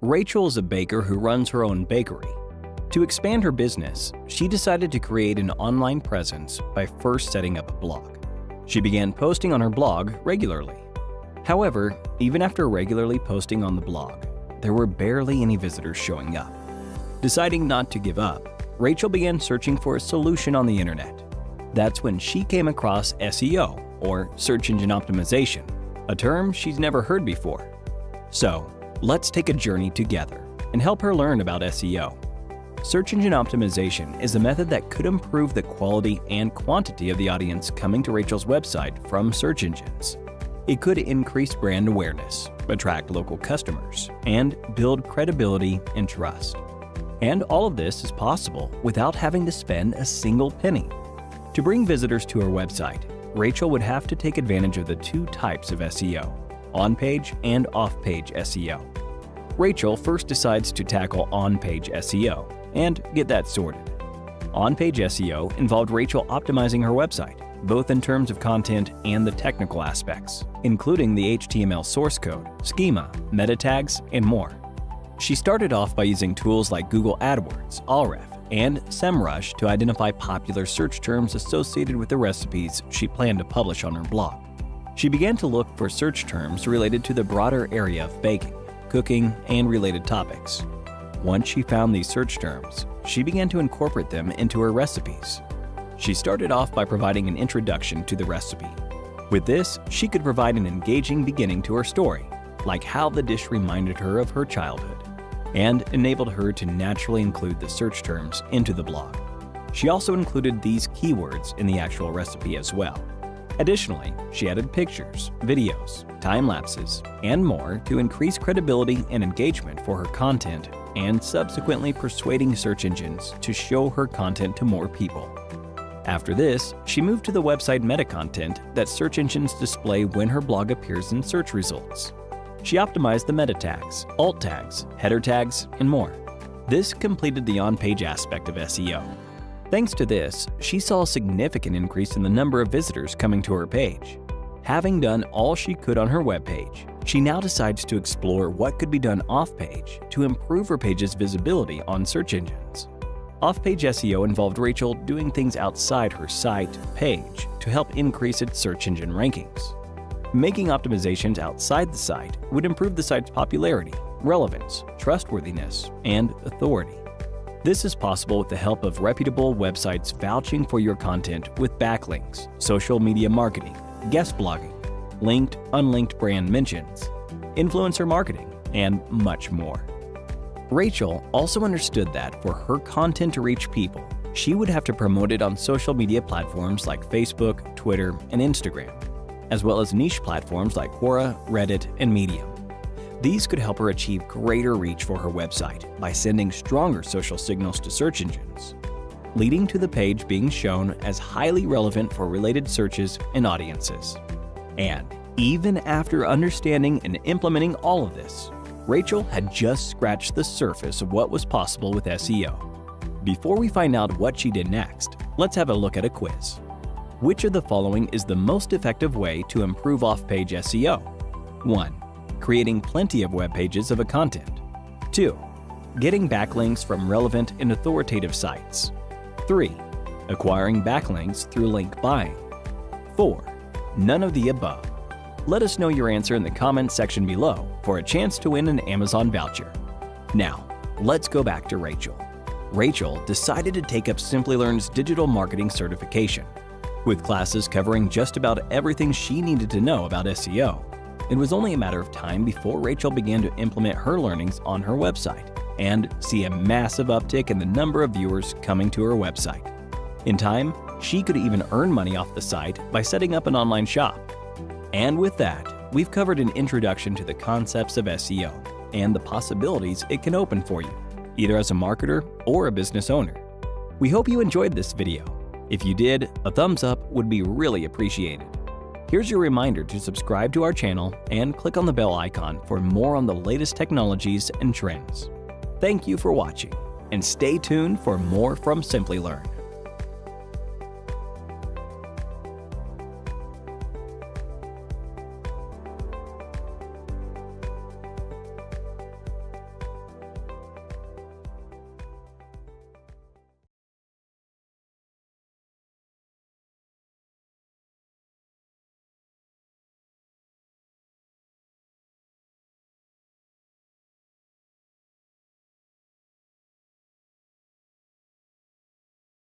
Rachel is a baker who runs her own bakery. To expand her business, she decided to create an online presence by first setting up a blog. She began posting on her blog regularly. However, even after regularly posting on the blog, there were barely any visitors showing up. Deciding not to give up, Rachel began searching for a solution on the internet. That's when she came across SEO, or search engine optimization, a term she's never heard before. So, let's take a journey together and help her learn about SEO. Search engine optimization is a method that could improve the quality and quantity of the audience coming to Rachel's website from search engines. It could increase brand awareness, attract local customers, and build credibility and trust. And all of this is possible without having to spend a single penny. To bring visitors to her website, Rachel would have to take advantage of the two types of SEO, on-page and off-page SEO. Rachel first decides to tackle on-page SEO and get that sorted. On-page SEO involved Rachel optimizing her website, both in terms of content and the technical aspects, including the HTML source code, schema, meta tags, and more. She started off by using tools like Google AdWords, Ahrefs, and SEMrush to identify popular search terms associated with the recipes she planned to publish on her blog. She began to look for search terms related to the broader area of baking, cooking, and related topics. Once she found these search terms, she began to incorporate them into her recipes. She started off by providing an introduction to the recipe. With this, she could provide an engaging beginning to her story, like how the dish reminded her of her childhood, and enabled her to naturally include the search terms into the blog. She also included these keywords in the actual recipe as well. Additionally, she added pictures, videos, time-lapses, and more to increase credibility and engagement for her content and subsequently persuading search engines to show her content to more people. After this, she moved to the website meta content that search engines display when her blog appears in search results. She optimized the meta tags, alt tags, header tags, and more. This completed the on-page aspect of SEO. Thanks to this, she saw a significant increase in the number of visitors coming to her page. Having done all she could on her webpage, she now decides to explore what could be done off-page to improve her page's visibility on search engines. Off-page SEO involved Rachel doing things outside her site page to help increase its search engine rankings. Making optimizations outside the site would improve the site's popularity, relevance, trustworthiness, and authority. This is possible with the help of reputable websites vouching for your content with backlinks, social media marketing, guest blogging, linked, unlinked brand mentions, influencer marketing, and much more. Rachel also understood that for her content to reach people, she would have to promote it on social media platforms like Facebook, Twitter, and Instagram, as well as niche platforms like Quora, Reddit, and Medium. These could help her achieve greater reach for her website by sending stronger social signals to search engines, leading to the page being shown as highly relevant for related searches and audiences. And even after understanding and implementing all of this, Rachel had just scratched the surface of what was possible with SEO. Before we find out what she did next, let's have a look at a quiz. Which of the following is the most effective way to improve off-page SEO? 1. Creating plenty of web pages of a content. 2. Getting backlinks from relevant and authoritative sites. 3. Acquiring backlinks through link buying. 4. None of the above. Let us know your answer in the comments section below for a chance to win an Amazon voucher. Now, let's go back to Rachel. Rachel decided to take up Simplilearn's digital marketing certification. With classes covering just about everything she needed to know about SEO, it was only a matter of time before Rachel began to implement her learnings on her website and see a massive uptick in the number of viewers coming to her website. In time, she could even earn money off the site by setting up an online shop. And with that, we've covered an introduction to the concepts of SEO and the possibilities it can open for you, either as a marketer or a business owner. We hope you enjoyed this video. If you did, a thumbs up would be really appreciated. Here's your reminder to subscribe to our channel and click on the bell icon for more on the latest technologies and trends. Thank you for watching, and stay tuned for more from Simplilearn.